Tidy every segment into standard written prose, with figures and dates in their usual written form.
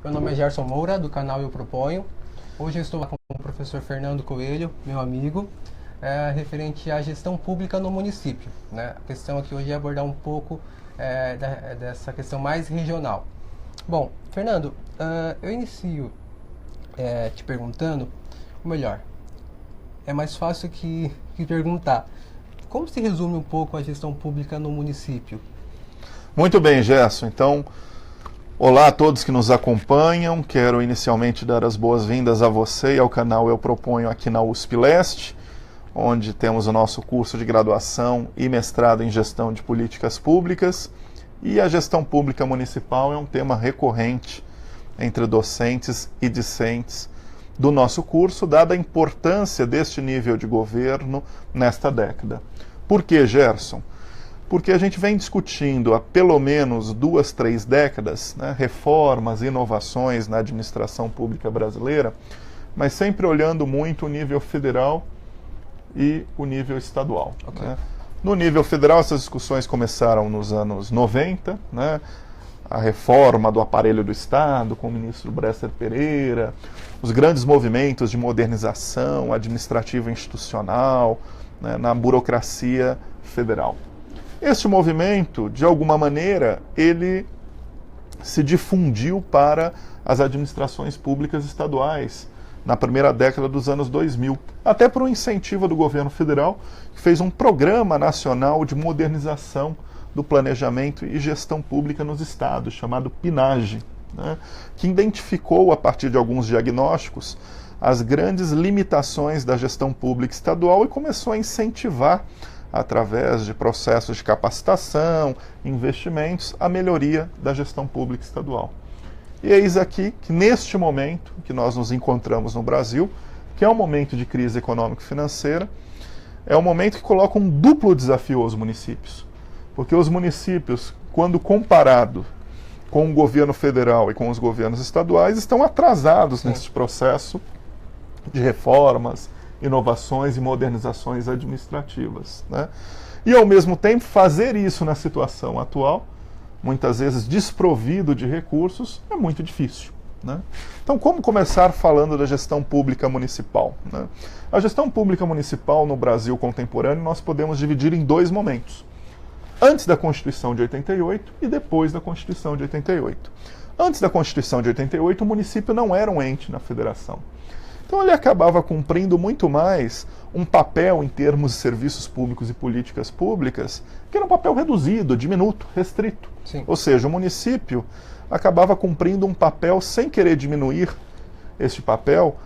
Meu nome é Gerson Moura, do canal Eu Proponho. Hoje eu estou com o professor Fernando Coelho, meu amigo, referente à gestão pública no município, né? A questão aqui hoje é abordar um pouco dessa questão mais regional. Bom, Fernando, eu inicio te perguntando, ou melhor, é mais fácil que perguntar. Como se resume um pouco a gestão pública no município? Muito bem, Gerson. Então, olá a todos que nos acompanham. Quero inicialmente dar as boas-vindas a você e ao canal Eu Proponho aqui na USP Leste, onde temos o nosso curso de graduação e mestrado em gestão de políticas públicas. E a gestão pública municipal é um tema recorrente entre docentes e discentes do nosso curso, dada a importância deste nível de governo nesta década. Por que, Gerson? Porque a gente vem discutindo há pelo menos 2, 3 décadas, né, reformas, inovações na administração pública brasileira, mas sempre olhando muito o nível federal e o nível estadual. Okay. Né? No nível federal, essas discussões começaram nos anos 90, né, a reforma do aparelho do Estado, com o ministro Bresser Pereira, os grandes movimentos de modernização administrativa e institucional, né, na burocracia federal. Este movimento, de alguma maneira, ele se difundiu para as administrações públicas estaduais na primeira década dos anos 2000, até por um incentivo do governo federal, que fez um programa nacional de modernização do planejamento e gestão pública nos estados, chamado PNAGE, né, que identificou, a partir de alguns diagnósticos, as grandes limitações da gestão pública estadual e começou a incentivar, através de processos de capacitação, investimentos, a melhoria da gestão pública estadual. E eis aqui que, neste momento que nós nos encontramos no Brasil, que é um momento de crise econômica e financeira, é um momento que coloca um duplo desafio aos municípios. Porque os municípios, quando comparado com o governo federal e com os governos estaduais, estão atrasados neste processo de reformas, inovações e modernizações administrativas, né? E, ao mesmo tempo, fazer isso na situação atual, muitas vezes desprovido de recursos, é muito difícil, né? Então, como começar falando da gestão pública municipal, né? A gestão pública municipal no Brasil contemporâneo nós podemos dividir em 2 momentos. Antes da Constituição de 88 e depois da Constituição de 88. Antes da Constituição de 88, o município não era um ente na federação. Então ele acabava cumprindo muito mais um papel em termos de serviços públicos e políticas públicas, que era um papel reduzido, diminuto, restrito. Sim. Ou seja, o município acabava cumprindo um papel sem querer diminuir este papel,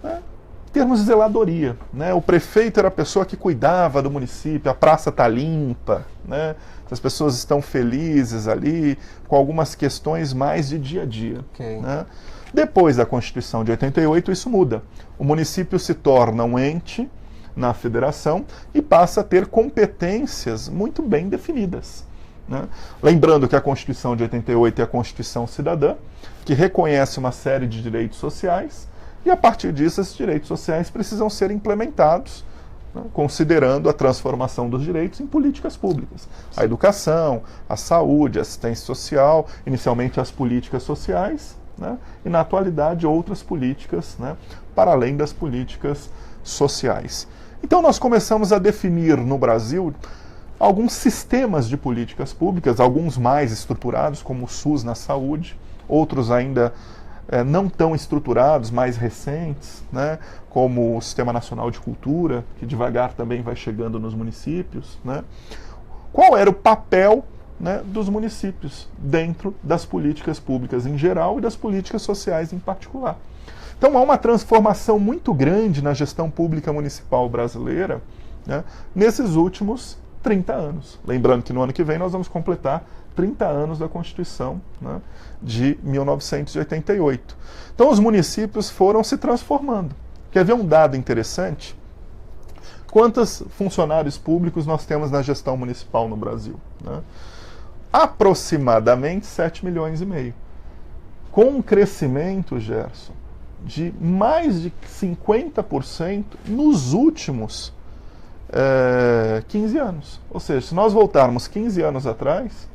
né, em termos de zeladoria. Né? O prefeito era a pessoa que cuidava do município, a praça está limpa, né? As pessoas estão felizes ali, com algumas questões mais de dia a dia. Okay. Né? Depois da Constituição de 88, isso muda. O município se torna um ente na federação e passa a ter competências muito bem definidas. Né? Lembrando que a Constituição de 88 é a Constituição Cidadã, que reconhece uma série de direitos sociais, e a partir disso esses direitos sociais precisam ser implementados, né, considerando a transformação dos direitos em políticas públicas. A educação, a saúde, a assistência social, inicialmente as políticas sociais, né, e na atualidade outras políticas, né, para além das políticas sociais. Então nós começamos a definir no Brasil alguns sistemas de políticas públicas, alguns mais estruturados, como o SUS na saúde, outros ainda não tão estruturados, mais recentes, né, como o Sistema Nacional de Cultura, que devagar também vai chegando nos municípios. Né. Qual era o papel, né, dos municípios dentro das políticas públicas em geral e das políticas sociais em particular? Então há uma transformação muito grande na gestão pública municipal brasileira, né, nesses últimos 30 anos. Lembrando que no ano que vem nós vamos completar 30 anos da Constituição, né, de 1988. Então os municípios foram se transformando. Quer ver um dado interessante? Quantos funcionários públicos nós temos na gestão municipal no Brasil? Né? Aproximadamente 7 milhões e meio. Com um crescimento, Gerson, de mais de 50% nos últimos 15 anos. Ou seja, se nós voltarmos 15 anos atrás,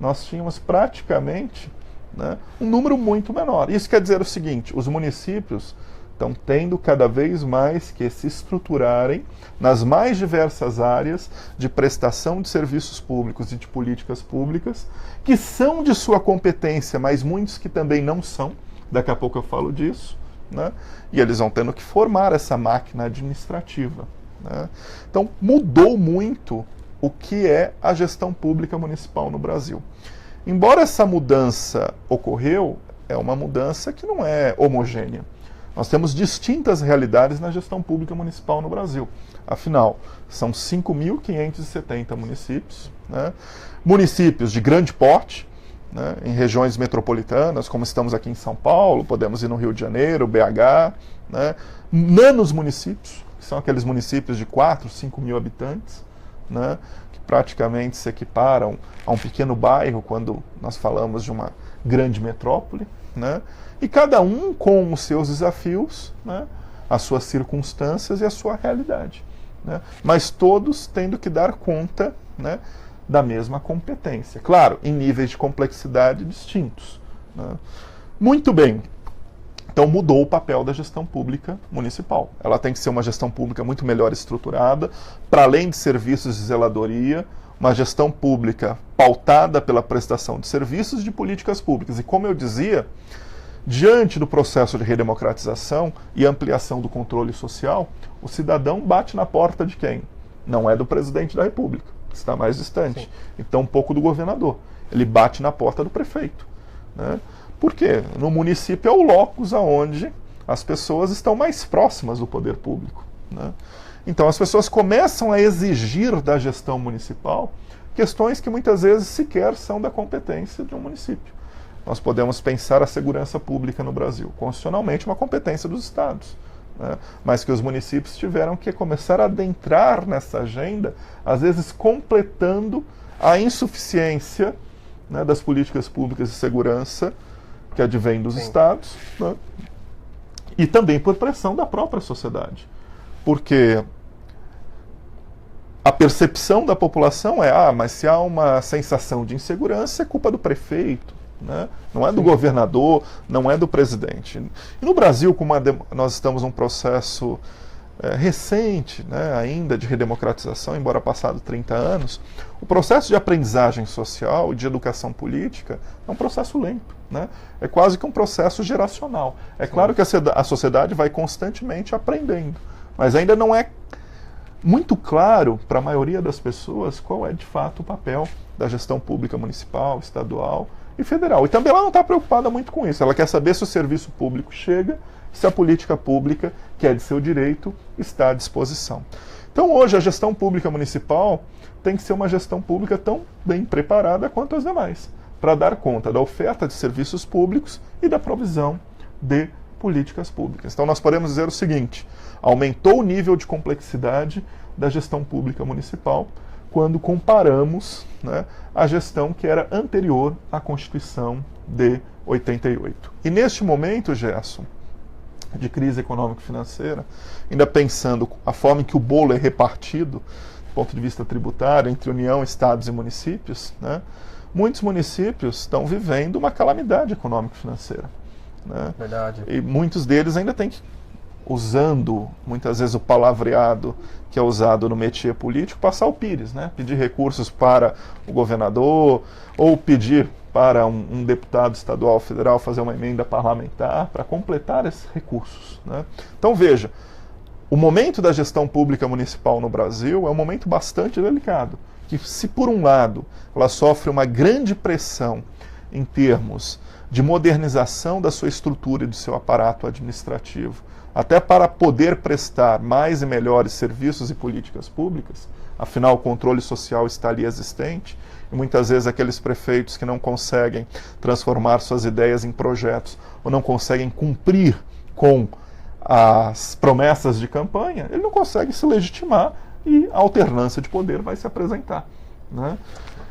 nós tínhamos praticamente né? Um número muito menor. Isso quer dizer o seguinte: os municípios estão tendo cada vez mais que se estruturarem nas mais diversas áreas de prestação de serviços públicos e de políticas públicas, que são de sua competência, mas muitos que também não são. Daqui a pouco eu falo disso, né? E eles vão tendo que formar essa máquina administrativa, né? Então mudou muito o que é a gestão pública municipal no Brasil. Embora essa mudança ocorreu, é uma mudança que não é homogênea. Nós temos distintas realidades na gestão pública municipal no Brasil. Afinal, são 5.570 municípios, né? Municípios de grande porte, né? Em regiões metropolitanas, como estamos aqui em São Paulo, podemos ir no Rio de Janeiro, BH, né? Nanos municípios, que são aqueles municípios de 4, 5 mil habitantes, né? Que praticamente se equiparam a um pequeno bairro quando nós falamos de uma grande metrópole, né? E cada um com os seus desafios, né? As suas circunstâncias e a sua realidade, né? Mas todos tendo que dar conta, né? Da mesma competência. Claro, em níveis de complexidade distintos, né? Muito bem. Então mudou o papel da gestão pública municipal. Ela tem que ser uma gestão pública muito melhor estruturada, para além de serviços de zeladoria, uma gestão pública pautada pela prestação de serviços de políticas públicas. E como eu dizia, diante do processo de redemocratização e ampliação do controle social, o cidadão bate na porta de quem? Não é do presidente da República, que está mais distante, e tão pouco do governador. Ele bate na porta do prefeito, né? Por quê? No município é o locus aonde as pessoas estão mais próximas do poder público, né? Então as pessoas começam a exigir da gestão municipal questões que muitas vezes sequer são da competência de um município. Nós podemos pensar a segurança pública no Brasil, constitucionalmente uma competência dos estados, né? Mas que os municípios tiveram que começar a adentrar nessa agenda, às vezes completando a insuficiência, né, das políticas públicas de segurança que advém dos estados, né? E também por pressão da própria sociedade. Porque a percepção da população é, mas se há uma sensação de insegurança, é culpa do prefeito, né? Não é do governador, não é do presidente. E no Brasil, como nós estamos num processo recente, né, ainda de redemocratização, embora passado 30 anos, o processo de aprendizagem social e de educação política é um processo lento, né? É quase que um processo geracional. É claro que a sociedade vai constantemente aprendendo, mas ainda não é muito claro para a maioria das pessoas qual é de fato o papel da gestão pública municipal, estadual e federal. E também ela não está preocupada muito com isso. Ela quer saber se o serviço público chega, se a política pública, que é de seu direito, está à disposição. Então hoje a gestão pública municipal tem que ser uma gestão pública tão bem preparada quanto as demais, para dar conta da oferta de serviços públicos e da provisão de políticas públicas. Então nós podemos dizer o seguinte: aumentou o nível de complexidade da gestão pública municipal quando comparamos, né, a gestão que era anterior à Constituição de 88. E neste momento, Gerson, de crise econômico-financeira, ainda pensando a forma em que o bolo é repartido, do ponto de vista tributário, entre União, Estados e municípios, né, muitos municípios estão vivendo uma calamidade econômico-financeira, né? Verdade. E muitos deles ainda têm que, usando muitas vezes o palavreado que é usado no métier político, passar o pires, né? Pedir recursos para o governador ou pedir para um deputado estadual ou federal fazer uma emenda parlamentar para completar esses recursos, né? Então veja, o momento da gestão pública municipal no Brasil é um momento bastante delicado, que se por um lado ela sofre uma grande pressão em termos de modernização da sua estrutura e do seu aparato administrativo, até para poder prestar mais e melhores serviços e políticas públicas, afinal o controle social está ali existente, e muitas vezes aqueles prefeitos que não conseguem transformar suas ideias em projetos ou não conseguem cumprir com as promessas de campanha, ele não consegue se legitimar e a alternância de poder vai se apresentar, né?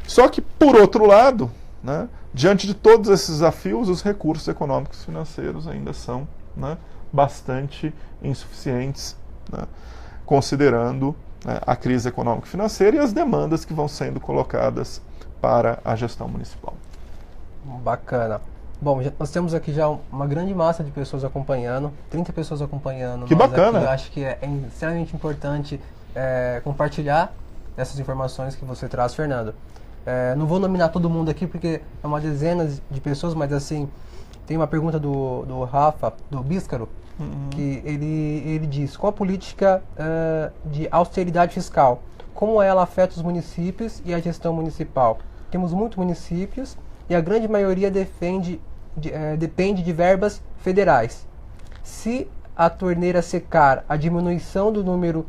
Só que, por outro lado, né, diante de todos esses desafios, os recursos econômicos e financeiros ainda são, né, bastante insuficientes, né, considerando, né, a crise econômica e financeira e as demandas que vão sendo colocadas para a gestão municipal. Bacana. Bom, nós temos aqui já uma grande massa de pessoas acompanhando, 30 pessoas acompanhando. Que bacana! Aqui, eu acho que é extremamente importante compartilhar essas informações que você traz, Fernando. Não vou nominar todo mundo aqui porque é uma dezena de pessoas, mas assim, tem uma pergunta do Rafa, do Bíscaro, que ele diz: qual a política de austeridade fiscal? Como ela afeta os municípios e a gestão municipal? Temos muitos municípios e a grande maioria depende de verbas federais. Se a torneira secar, a diminuição do número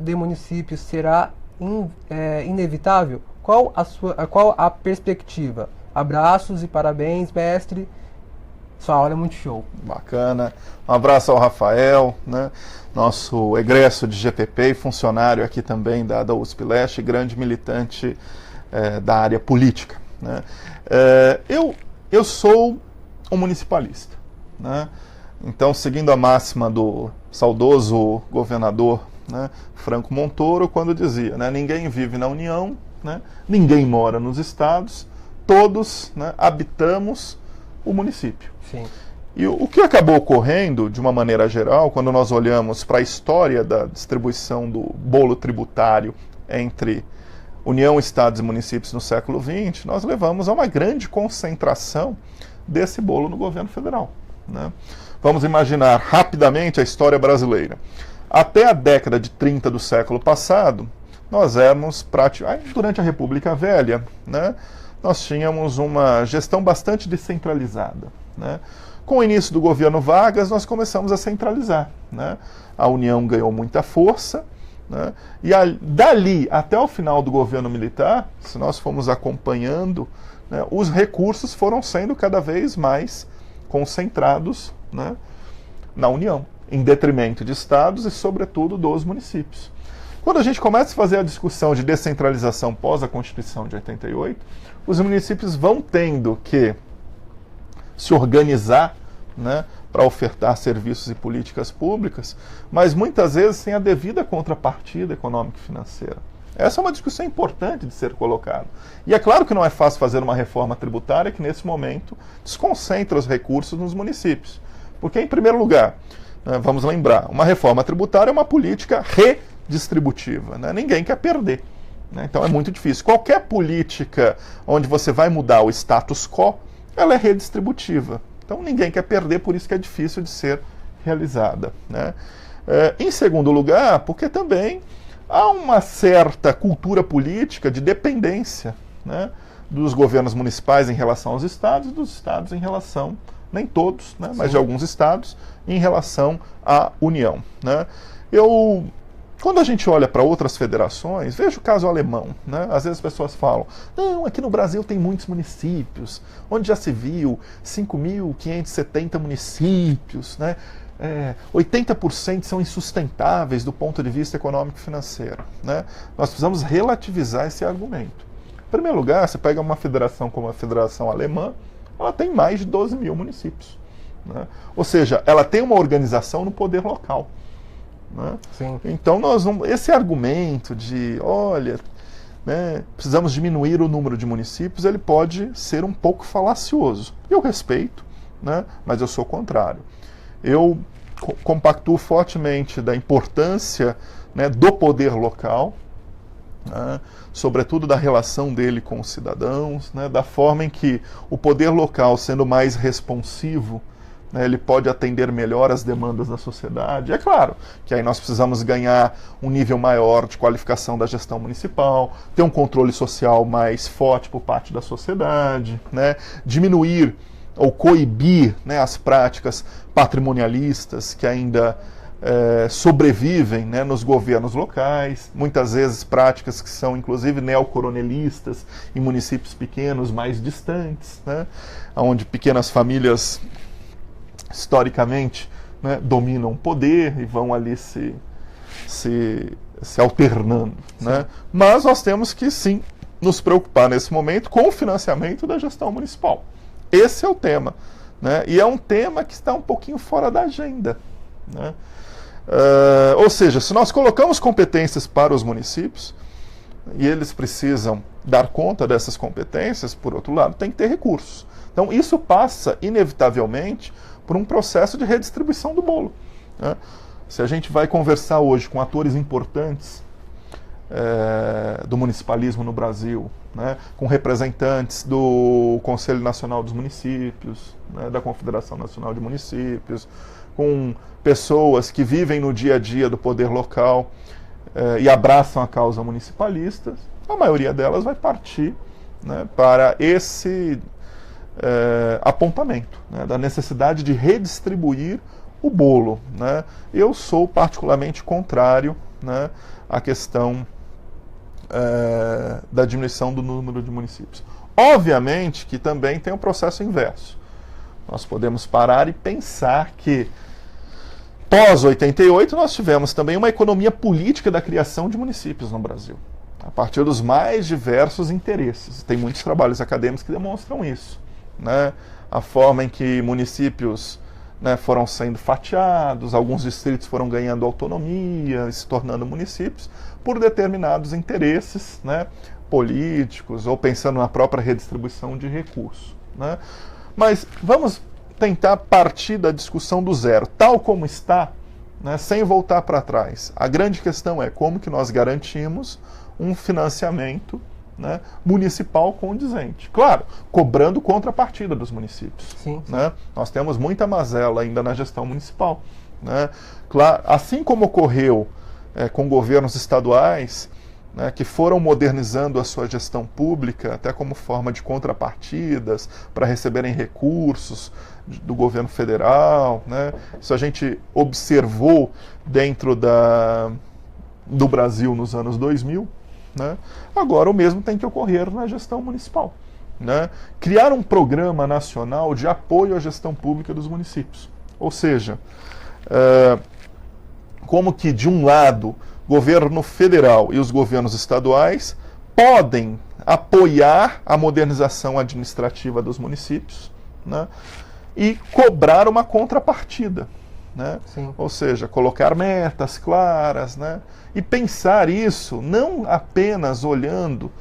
de municípios será inevitável? Qual a perspectiva? Abraços e parabéns, mestre. Sua aula é muito show. Bacana. Um abraço ao Rafael, né? Nosso egresso de GPP e funcionário aqui também da USP Leste, grande militante da área política, né? Eu sou um municipalista, né? Então, seguindo a máxima do saudoso governador, né, Franco Montoro, quando dizia, né, ninguém vive na União, né, ninguém mora nos estados, todos, né, habitamos o município. Sim. E o que acabou ocorrendo, de uma maneira geral, quando nós olhamos para a história da distribuição do bolo tributário entre União, Estados e municípios no século XX, nós levamos a uma grande concentração desse bolo no governo federal, né? Vamos imaginar rapidamente a história brasileira. Até a década de 30 do século passado, nós éramos durante a República Velha, né, nós tínhamos uma gestão bastante descentralizada, né? Com o início do governo Vargas, nós começamos a centralizar, né? A União ganhou muita força, né? E dali até o final do governo militar, se nós formos acompanhando, né, os recursos foram sendo cada vez mais concentrados, né, na União, em detrimento de estados e, sobretudo, dos municípios. Quando a gente começa a fazer a discussão de descentralização pós a Constituição de 88, os municípios vão tendo que se organizar, né, para ofertar serviços e políticas públicas, mas muitas vezes sem a devida contrapartida econômica e financeira. Essa é uma discussão importante de ser colocada. E é claro que não é fácil fazer uma reforma tributária que, nesse momento, desconcentra os recursos nos municípios. Porque, em primeiro lugar, né, vamos lembrar, uma reforma tributária é uma política redistributiva, né? Ninguém quer perder, né? Então é muito difícil. Qualquer política onde você vai mudar o status quo, ela é redistributiva. Então ninguém quer perder, por isso que é difícil de ser realizada, né? Em segundo lugar, porque também há uma certa cultura política de dependência, né, dos governos municipais em relação aos estados e dos estados em relação, nem todos, né, mas de alguns estados, em relação à União, né? Quando a gente olha para outras federações, veja o caso alemão, né? Às vezes as pessoas falam, não, aqui no Brasil tem muitos municípios, onde já se viu 5.570 municípios, né? 80% são insustentáveis do ponto de vista econômico e financeiro, né? Nós precisamos relativizar esse argumento. Em primeiro lugar, você pega uma federação como a Federação Alemã, ela tem mais de 12 mil municípios, né? Ou seja, ela tem uma organização no poder local, né? Sim. Então esse argumento de, olha, né, precisamos diminuir o número de municípios, ele pode ser um pouco falacioso. Eu respeito, né, mas eu sou contrário. Eu compactuo fortemente da importância, né, do poder local, né, sobretudo da relação dele com os cidadãos, né, da forma em que o poder local, sendo mais responsivo, né, ele pode atender melhor as demandas da sociedade. É claro que aí nós precisamos ganhar um nível maior de qualificação da gestão municipal, ter um controle social mais forte por parte da sociedade, né, diminuir ou coibir, né, as práticas patrimonialistas que ainda sobrevivem, né, nos governos locais, muitas vezes práticas que são inclusive neocoronelistas em municípios pequenos mais distantes, né, onde pequenas famílias historicamente, né, dominam o poder e vão ali se alternando, né? Mas nós temos que sim nos preocupar nesse momento com o financiamento da gestão municipal. Esse é o tema, né? E é um tema que está um pouquinho fora da agenda, né? Ou seja, se nós colocamos competências para os municípios, e eles precisam dar conta dessas competências, por outro lado, tem que ter recursos. Então, isso passa, inevitavelmente, por um processo de redistribuição do bolo, né? Se a gente vai conversar hoje com atores importantes do municipalismo no Brasil, né, com representantes do Conselho Nacional dos Municípios, né, da Confederação Nacional de Municípios, com pessoas que vivem no dia a dia do poder local e abraçam a causa municipalista, a maioria delas vai partir, né, para esse apontamento, né, da necessidade de redistribuir o bolo, né? Eu sou particularmente contrário, né, à questão da diminuição do número de municípios. Obviamente que também tem um processo inverso. Nós podemos parar e pensar que pós-88 nós tivemos também uma economia política da criação de municípios no Brasil, a partir dos mais diversos interesses. Tem muitos trabalhos acadêmicos que demonstram isso, né? A forma em que municípios, né, foram sendo fatiados, alguns distritos foram ganhando autonomia, se tornando municípios, por determinados interesses, né, políticos, ou pensando na própria redistribuição de recursos, né? Mas vamos tentar partir da discussão do zero, tal como está, né, sem voltar para trás. A grande questão é como que nós garantimos um financiamento, né, municipal condizente. Claro, cobrando contrapartida dos municípios. Sim, sim. Né? Nós temos muita mazela ainda na gestão municipal, né? Claro, assim como ocorreu com governos estaduais, né, que foram modernizando a sua gestão pública, até como forma de contrapartidas, para receberem recursos do governo federal, né? Isso a gente observou dentro do Brasil nos anos 2000, né? Agora o mesmo tem que ocorrer na gestão municipal, né? Criar um programa nacional de apoio à gestão pública dos municípios. Ou seja, como que de um lado governo federal e os governos estaduais podem apoiar a modernização administrativa dos municípios, né, e cobrar uma contrapartida, né? Ou seja, colocar metas claras, né, e pensar isso não apenas olhando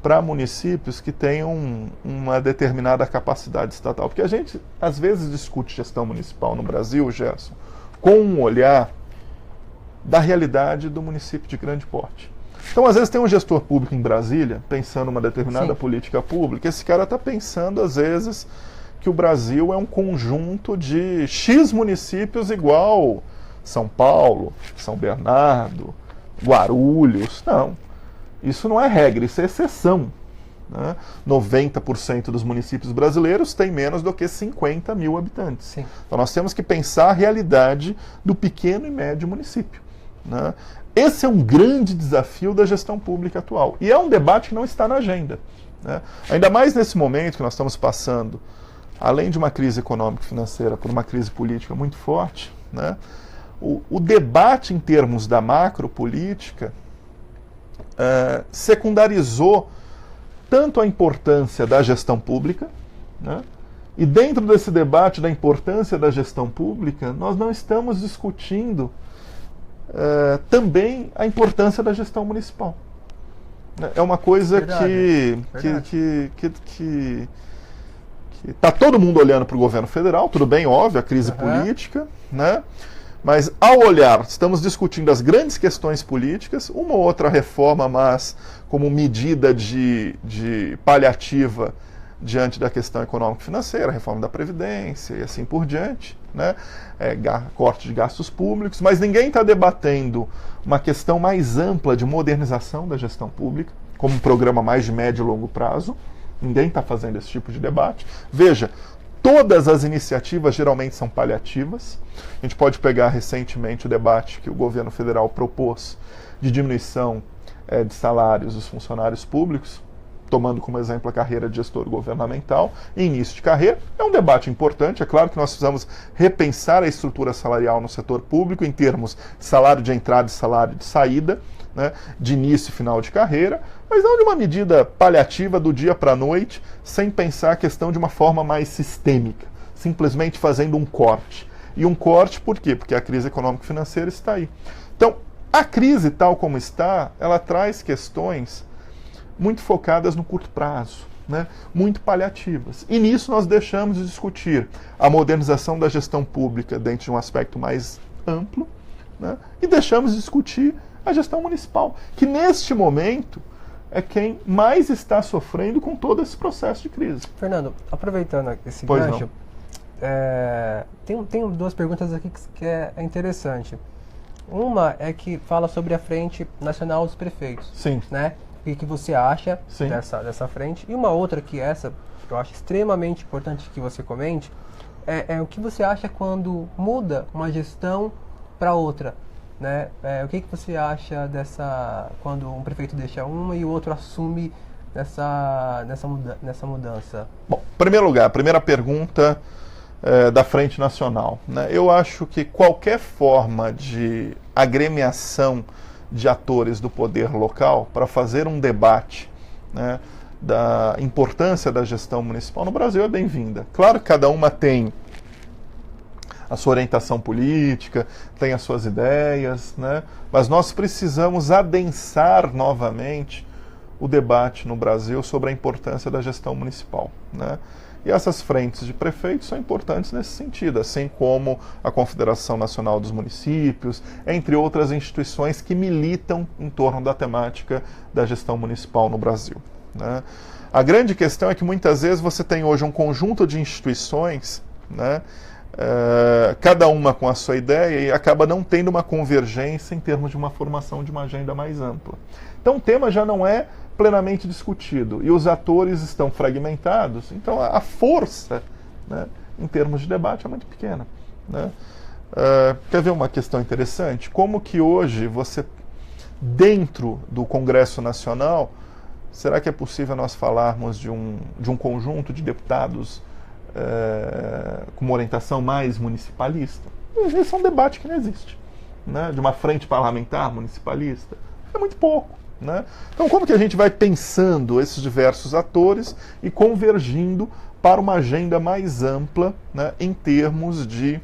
para municípios que tenham uma determinada capacidade estatal, porque a gente às vezes discute gestão municipal no Brasil, Gerson, com um olhar da realidade do município de grande porte. Então, às vezes, tem um gestor público em Brasília, pensando uma determinada política pública, esse cara está pensando, às vezes, que o Brasil é um conjunto de X municípios igual São Paulo, São Bernardo, Guarulhos. Não, isso não é regra, isso é exceção, né? 90% dos municípios brasileiros têm menos do que 50 mil habitantes. Sim. Então nós temos que pensar a realidade do pequeno e médio município, né? Esse é um grande desafio da gestão pública atual. E é um debate que não está na agenda, né? Ainda mais nesse momento que nós estamos passando, além de uma crise econômica e financeira, por uma crise política muito forte, né? O debate em termos da macropolítica secundarizou tanto a importância da gestão pública, né? E dentro desse debate da importância da gestão pública, nós não estamos discutindo também a importância da gestão municipal. É uma coisa que está todo mundo olhando para o governo federal, tudo bem, óbvio, a crise política, né? Mas ao olhar, estamos discutindo as grandes questões políticas, uma ou outra reforma, mas como medida de paliativa diante da questão econômico-financeira, reforma da Previdência e assim por diante, né? Corte de gastos públicos, mas ninguém está debatendo uma questão mais ampla de modernização da gestão pública, como um programa mais de médio e longo prazo. Ninguém está fazendo esse tipo de debate. Veja, todas as iniciativas geralmente são paliativas. A gente pode pegar recentemente o debate que o governo federal propôs de diminuição de salários dos funcionários públicos, tomando como exemplo a carreira de gestor governamental, em início de carreira. É um debate importante, é claro que nós precisamos repensar a estrutura salarial no setor público em termos de salário de entrada e salário de saída, né, de início e final de carreira, mas não de uma medida paliativa do dia para a noite, sem pensar a questão de uma forma mais sistêmica, simplesmente fazendo um corte. E um corte por quê? Porque a crise econômico-financeira está aí. Então, a crise tal como está, ela traz questões muito focadas no curto prazo, né, muito paliativas. E nisso nós deixamos de discutir a modernização da gestão pública dentro de um aspecto mais amplo, né, e deixamos de discutir a gestão municipal, que neste momento é quem mais está sofrendo com todo esse processo de crise. Fernando, aproveitando esse Pois gancho, tem duas perguntas aqui que é interessante. Uma é que fala sobre a Frente Nacional dos Prefeitos. Sim. Né? O que você acha Sim. dessa frente? E uma outra que essa eu acho extremamente importante que você comente é o que você acha quando muda uma gestão para outra, né? O que você acha quando um prefeito deixa uma e o outro assume nessa mudança? Bom, em primeiro lugar, a primeira pergunta da Frente Nacional, né? Eu acho que qualquer forma de agremiação de atores do poder local para fazer um debate, né, da importância da gestão municipal no Brasil é bem-vinda. Claro que cada uma tem a sua orientação política, tem as suas ideias, né, mas nós precisamos adensar novamente o debate no Brasil sobre a importância da gestão municipal, né? E essas frentes de prefeitos são importantes nesse sentido, assim como a Confederação Nacional dos Municípios, entre outras instituições que militam em torno da temática da gestão municipal no Brasil, né? A grande questão é que muitas vezes você tem hoje um conjunto de instituições, né, cada uma com a sua ideia, e acaba não tendo uma convergência em termos de uma formação de uma agenda mais ampla. Então o tema já não é plenamente discutido e os atores estão fragmentados, então a força, né, em termos de debate é muito pequena, né? Quer ver uma questão interessante? Como que hoje você, dentro do Congresso Nacional, será que é possível nós falarmos de um conjunto de deputados com uma orientação mais municipalista? Esse é um debate que não existe, né? De uma frente parlamentar municipalista é muito pouco, né? Então, como que a gente vai pensando esses diversos atores e convergindo para uma agenda mais ampla, né, em termos de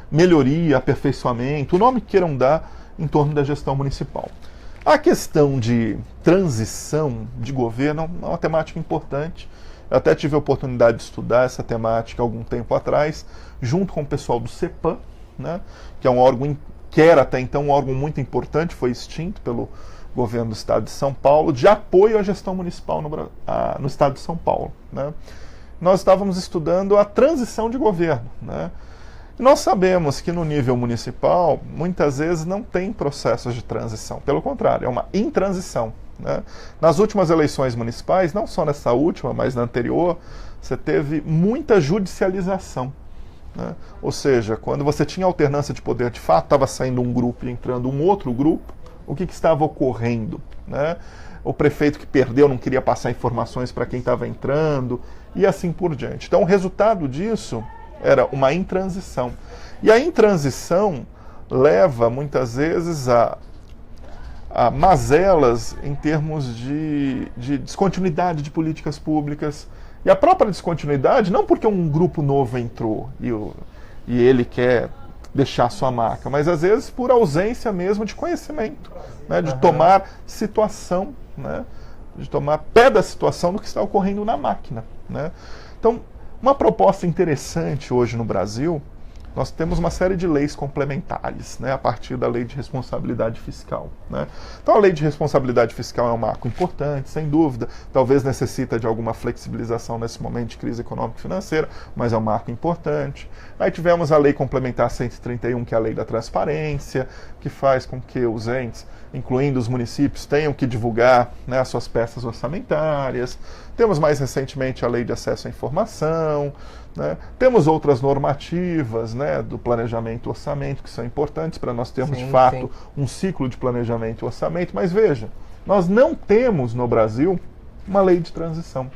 melhoria, aperfeiçoamento, o nome que queiram dar, em torno da gestão municipal? A questão de transição de governo é uma temática importante. Eu até tive a oportunidade de estudar essa temática há algum tempo atrás, junto com o pessoal do CEPAM, né, que é um órgão que era até então um órgão muito importante, foi extinto pelo governo do Estado de São Paulo, de apoio à gestão municipal no Estado de São Paulo, né? Nós estávamos estudando a transição de governo, né? E nós sabemos que no nível municipal, muitas vezes não tem processos de transição, pelo contrário, é uma intransição, né? Nas últimas eleições municipais, não só nessa última, mas na anterior, você teve muita judicialização, né? Ou seja, quando você tinha alternância de poder de fato, estava saindo um grupo e entrando um outro grupo, o que estava ocorrendo, né? O prefeito que perdeu não queria passar informações para quem estava entrando, e assim por diante. Então o resultado disso era uma intransição. E a intransição leva muitas vezes a mazelas em termos de descontinuidade de políticas públicas. E a própria descontinuidade, não porque um grupo novo entrou e ele quer deixar sua marca, mas às vezes por ausência mesmo de conhecimento, né, de tomar situação, né, de tomar pé da situação do que está ocorrendo na máquina, né? Então, uma proposta interessante hoje no Brasil, nós temos uma série de leis complementares, né, a partir da Lei de Responsabilidade Fiscal, né? Então a Lei de Responsabilidade Fiscal é um marco importante, sem dúvida, talvez necessita de alguma flexibilização nesse momento de crise econômica e financeira, mas é um marco importante. Aí tivemos a Lei Complementar 131, que é a Lei da Transparência, que faz com que os entes, incluindo os municípios, tenham que divulgar, né, as suas peças orçamentárias. Temos mais recentemente a Lei de Acesso à Informação, né? Temos outras normativas, né, do planejamento e orçamento que são importantes para nós termos, de fato, um ciclo de planejamento e orçamento. Mas veja, nós não temos no Brasil uma lei de transição.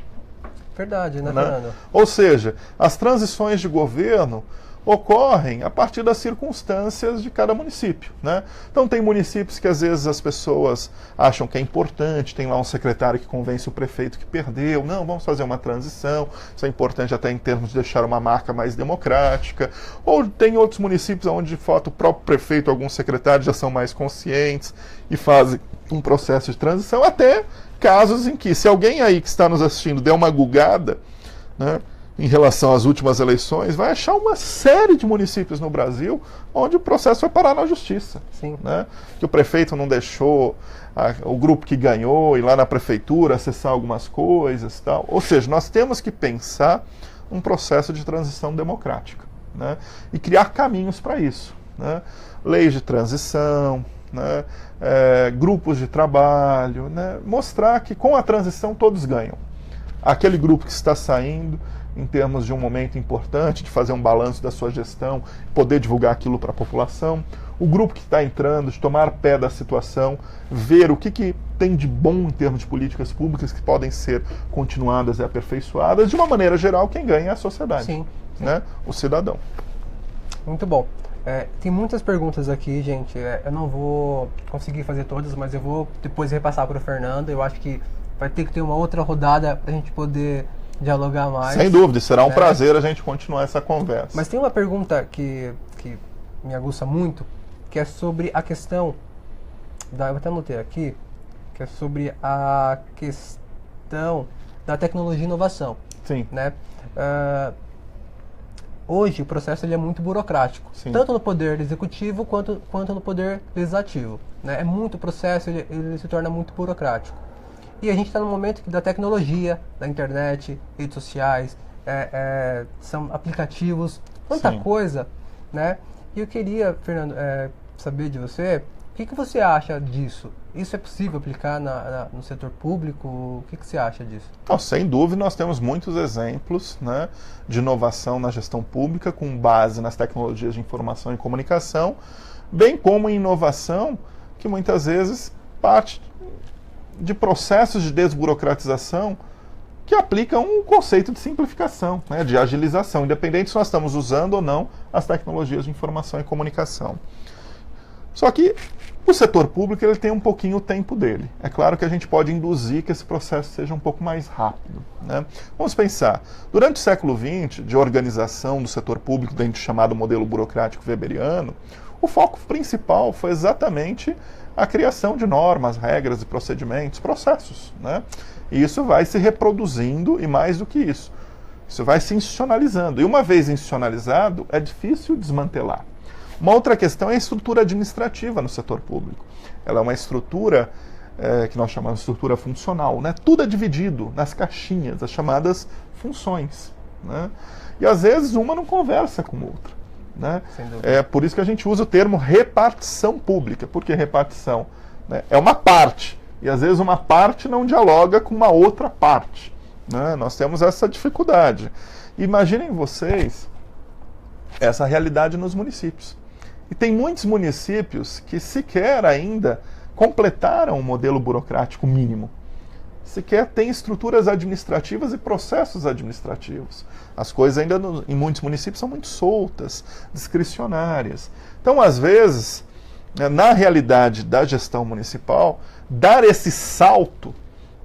Verdade, né, Fernando? Ou seja, as transições de governo ocorrem a partir das circunstâncias de cada município, né? Então tem municípios que às vezes as pessoas acham que é importante, tem lá um secretário que convence o prefeito que perdeu, não, vamos fazer uma transição, isso é importante até em termos de deixar uma marca mais democrática, ou tem outros municípios onde de fato o próprio prefeito, alguns secretários já são mais conscientes e fazem um processo de transição, até casos em que, se alguém aí que está nos assistindo der uma gugada, né, em relação às últimas eleições, vai achar uma série de municípios no Brasil onde o processo vai parar na justiça. Sim. Né? Que o prefeito não deixou o grupo que ganhou ir lá na prefeitura acessar algumas coisas. Tal. Ou seja, nós temos que pensar um processo de transição democrática, né? E criar caminhos para isso. Né? Leis de transição, né? Grupos de trabalho, né? Mostrar que com a transição todos ganham. Aquele grupo que está saindo, em termos de um momento importante, de fazer um balanço da sua gestão, poder divulgar aquilo para a população. O grupo que está entrando, de tomar pé da situação, ver o que tem de bom em termos de políticas públicas que podem ser continuadas e aperfeiçoadas. De uma maneira geral, quem ganha é a sociedade, sim. Né? O cidadão. Muito bom. Tem muitas perguntas aqui, gente. Eu não vou conseguir fazer todas, mas eu vou depois repassar para o Fernando. Eu acho que vai ter que ter uma outra rodada para a gente poder dialogar mais. Sem dúvida, será um prazer a gente continuar essa conversa. Mas tem uma pergunta que me aguça muito, que é sobre a questão eu até anotei aqui, que é sobre a questão da tecnologia e inovação. Sim. Né? Hoje o processo ele é muito burocrático, sim, tanto no poder executivo quanto no poder legislativo. Né? É muito processo, ele se torna muito burocrático. E a gente está no momento da tecnologia, da internet, redes sociais, são aplicativos, tanta sim, coisa, né? E eu queria, Fernando, saber de você, o que você acha disso? Isso é possível aplicar no setor público? O que você acha disso? Não, sem dúvida, nós temos muitos exemplos, né, de inovação na gestão pública com base nas tecnologias de informação e comunicação, bem como em inovação que muitas vezes parte de processos de desburocratização que aplicam um conceito de simplificação, né, de agilização, independente se nós estamos usando ou não as tecnologias de informação e comunicação. Só que o setor público ele tem um pouquinho o tempo dele. É claro que a gente pode induzir que esse processo seja um pouco mais rápido. Né? Vamos pensar, durante o século XX, de organização do setor público dentro do chamado modelo burocrático weberiano, o foco principal foi exatamente a criação de normas, regras e procedimentos, processos. Né? E isso vai se reproduzindo e mais do que isso. Isso vai se institucionalizando. E uma vez institucionalizado, é difícil desmantelar. Uma outra questão é a estrutura administrativa no setor público. Ela é uma estrutura que nós chamamos de estrutura funcional. Né? Tudo é dividido nas caixinhas, as chamadas funções. Né? E às vezes uma não conversa com outra. Né? É por isso que a gente usa o termo repartição pública. Por que repartição? Né? É uma parte. E às vezes uma parte não dialoga com uma outra parte. Né? Nós temos essa dificuldade. Imaginem vocês essa realidade nos municípios. E tem muitos municípios que sequer ainda completaram o modelo burocrático mínimo. Sequer têm estruturas administrativas e processos administrativos. As coisas ainda em muitos municípios são muito soltas, discricionárias. Então, às vezes, na realidade da gestão municipal, dar esse salto,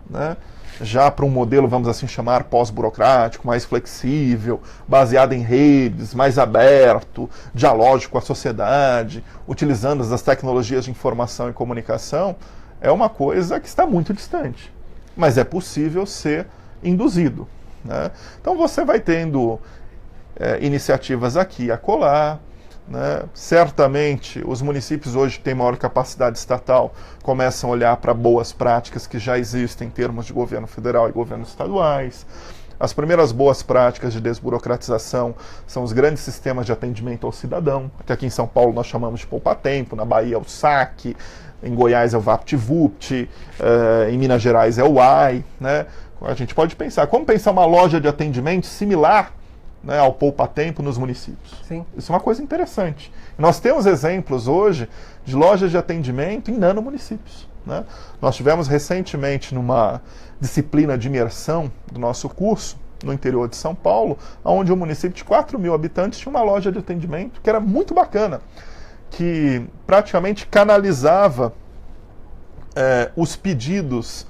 né, já para um modelo, vamos assim chamar, pós-burocrático, mais flexível, baseado em redes, mais aberto, dialógico com a sociedade, utilizando as tecnologias de informação e comunicação, é uma coisa que está muito distante. Mas é possível ser induzido. Né? Então você vai tendo iniciativas aqui e acolá. Né? Certamente os municípios hoje que têm maior capacidade estatal começam a olhar para boas práticas que já existem em termos de governo federal e governos estaduais. As primeiras boas práticas de desburocratização são os grandes sistemas de atendimento ao cidadão, que aqui em São Paulo nós chamamos de poupa-tempo, na Bahia é o SAC, em Goiás é o VaptVupt, em Minas Gerais é o AI. Né? A gente pode pensar, como pensar uma loja de atendimento similar, né, ao poupa-tempo nos municípios. Sim. Isso é uma coisa interessante. Nós temos exemplos hoje de lojas de atendimento em nanomunicípios. Né? Nós tivemos recentemente numa disciplina de imersão do nosso curso, no interior de São Paulo, onde um município de 4 mil habitantes tinha uma loja de atendimento que era muito bacana, que praticamente canalizava os pedidos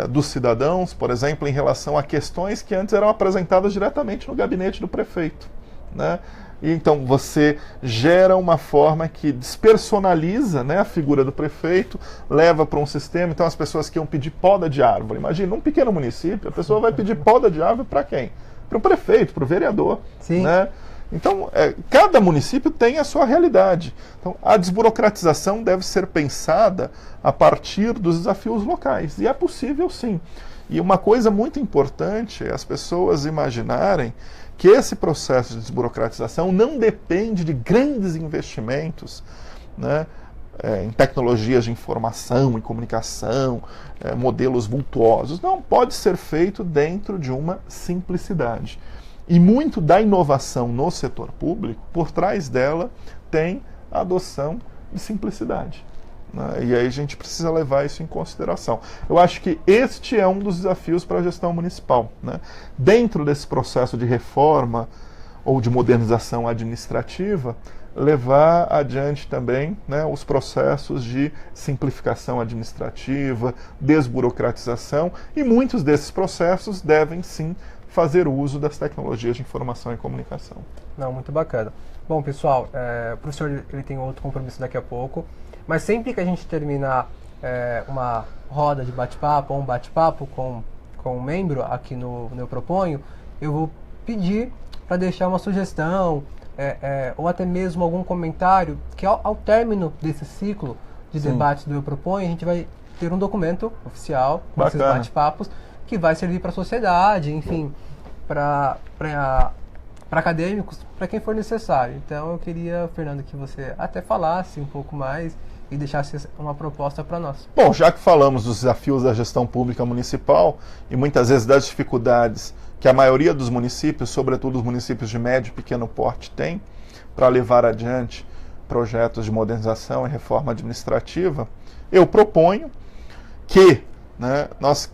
dos cidadãos, por exemplo, em relação a questões que antes eram apresentadas diretamente no gabinete do prefeito, né? E então você gera uma forma que despersonaliza, né, a figura do prefeito, leva para um sistema. Então as pessoas que iam pedir poda de árvore, imagina, num pequeno município, a pessoa vai pedir poda de árvore para quem? Para o prefeito, para o vereador. Sim. Né? Então, cada município tem a sua realidade. Então, a desburocratização deve ser pensada a partir dos desafios locais. E é possível, sim. E uma coisa muito importante é as pessoas imaginarem que esse processo de desburocratização não depende de grandes investimentos, né, em tecnologias de informação e comunicação, modelos vultuosos. Não, pode ser feito dentro de uma simplicidade. E muito da inovação no setor público, por trás dela, tem a adoção de simplicidade. Né? E aí a gente precisa levar isso em consideração. Eu acho que este é um dos desafios para a gestão municipal. Né? Dentro desse processo de reforma ou de modernização administrativa, levar adiante também, né, os processos de simplificação administrativa, desburocratização, e muitos desses processos devem sim fazer uso das tecnologias de informação e comunicação. Não, muito bacana. Bom, pessoal, o professor ele tem outro compromisso daqui a pouco, mas sempre que a gente terminar uma roda de bate-papo ou um bate-papo com um membro aqui no Eu Proponho, eu vou pedir para deixar uma sugestão ou até mesmo algum comentário que ao término desse ciclo de debates do Eu Proponho, a gente vai ter um documento oficial com esses bate-papos que vai servir para a sociedade, enfim, para acadêmicos, para quem for necessário. Então eu queria, Fernando, que você até falasse um pouco mais e deixasse uma proposta para nós. Bom, já que falamos dos desafios da gestão pública municipal e muitas vezes das dificuldades que a maioria dos municípios, sobretudo os municípios de médio e pequeno porte, tem para levar adiante projetos de modernização e reforma administrativa, eu proponho que, né, nós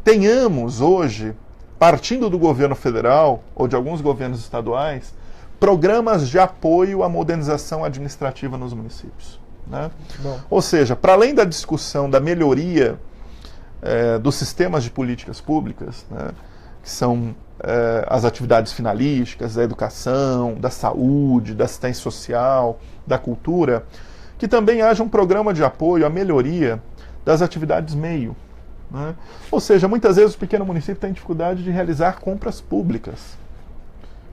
tenhamos hoje, partindo do governo federal ou de alguns governos estaduais, programas de apoio à modernização administrativa nos municípios. Né? Ou seja, para além da discussão da melhoria dos sistemas de políticas públicas, né, que são as atividades finalísticas, da educação, da saúde, da assistência social, da cultura, que também haja um programa de apoio à melhoria das atividades meio. Né? Ou seja, muitas vezes o pequeno município tem dificuldade de realizar compras públicas.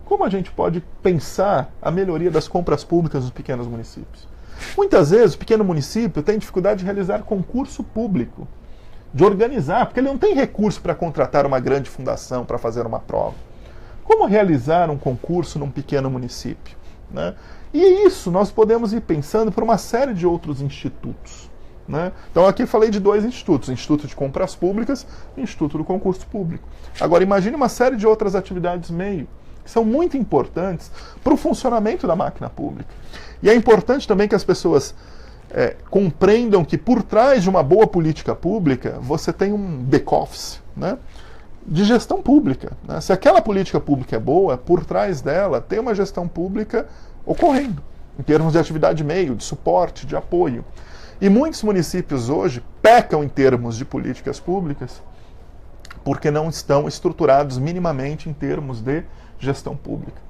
Como a gente pode pensar a melhoria das compras públicas nos pequenos municípios? Muitas vezes o pequeno município tem dificuldade de realizar concurso público, de organizar, porque ele não tem recurso para contratar uma grande fundação para fazer uma prova. Como realizar um concurso num pequeno município? Né? E isso nós podemos ir pensando por uma série de outros institutos. Né? Então aqui falei de dois institutos, Instituto de Compras Públicas e Instituto do Concurso Público. Agora imagine uma série de outras atividades meio, que são muito importantes para o funcionamento da máquina pública. E é importante também que as pessoas compreendam que por trás de uma boa política pública, você tem um back-office, né, de gestão pública. Né? Se aquela política pública é boa, por trás dela tem uma gestão pública ocorrendo, em termos de atividade meio, de suporte, de apoio. E muitos municípios hoje pecam em termos de políticas públicas porque não estão estruturados minimamente em termos de gestão pública.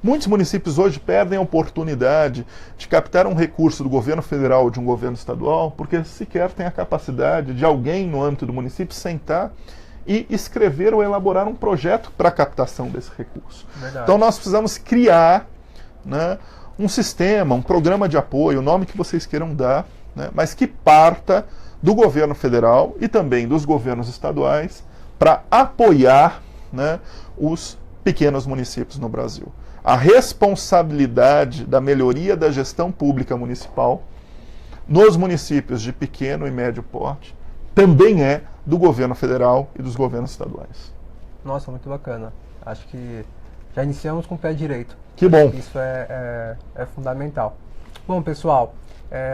Muitos municípios hoje perdem a oportunidade de captar um recurso do governo federal ou de um governo estadual porque sequer tem a capacidade de alguém no âmbito do município sentar e escrever ou elaborar um projeto para a captação desse recurso. Verdade. Então nós precisamos criar, né, um sistema, um programa de apoio, o nome que vocês queiram dar, né, mas que parta do governo federal e também dos governos estaduais para apoiar, né, os pequenos municípios no Brasil. A responsabilidade da melhoria da gestão pública municipal nos municípios de pequeno e médio porte também é do governo federal e dos governos estaduais. Nossa, muito bacana. Acho que já iniciamos com o pé direito. Que bom. Isso é fundamental. Bom, pessoal,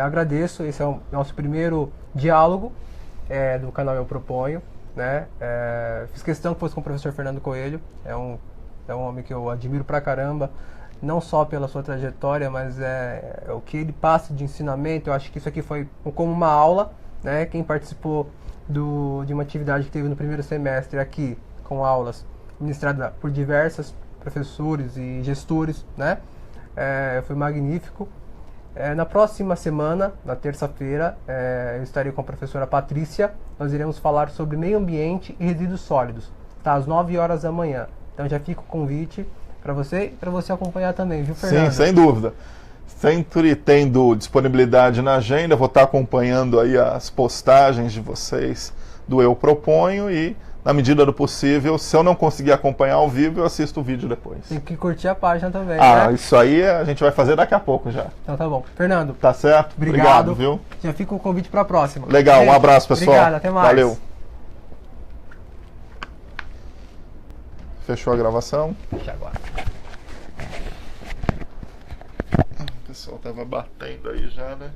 agradeço. Esse é o nosso primeiro diálogo do canal Eu Proponho. né? Fiz questão que fosse com o professor Fernando Coelho, é um homem que eu admiro pra caramba, não só pela sua trajetória, mas é o que ele passa de ensinamento. Eu acho que isso aqui foi como uma aula, né? Quem participou de uma atividade que teve no primeiro semestre aqui, com aulas ministradas por diversos professores e gestores, né? Foi magnífico. Na próxima semana, na terça-feira, eu estarei com a professora Patrícia. Nós iremos falar sobre meio ambiente e resíduos sólidos, tá? Às 9 horas da manhã. Então já fica o convite para você e para você acompanhar também, viu, Fernando? Sim, sem dúvida. Sempre tendo disponibilidade na agenda, vou estar acompanhando aí as postagens de vocês do Eu Proponho e, na medida do possível, se eu não conseguir acompanhar ao vivo, eu assisto o vídeo depois. Tem que curtir a página também, né? Isso aí a gente vai fazer daqui a pouco já. Então tá bom. Fernando. Tá certo? Obrigado, viu? Já fica o convite para a próxima. Legal, um abraço, pessoal. Obrigado, até mais. Valeu. Fechou a gravação? Deixa agora. O pessoal tava batendo aí já, né?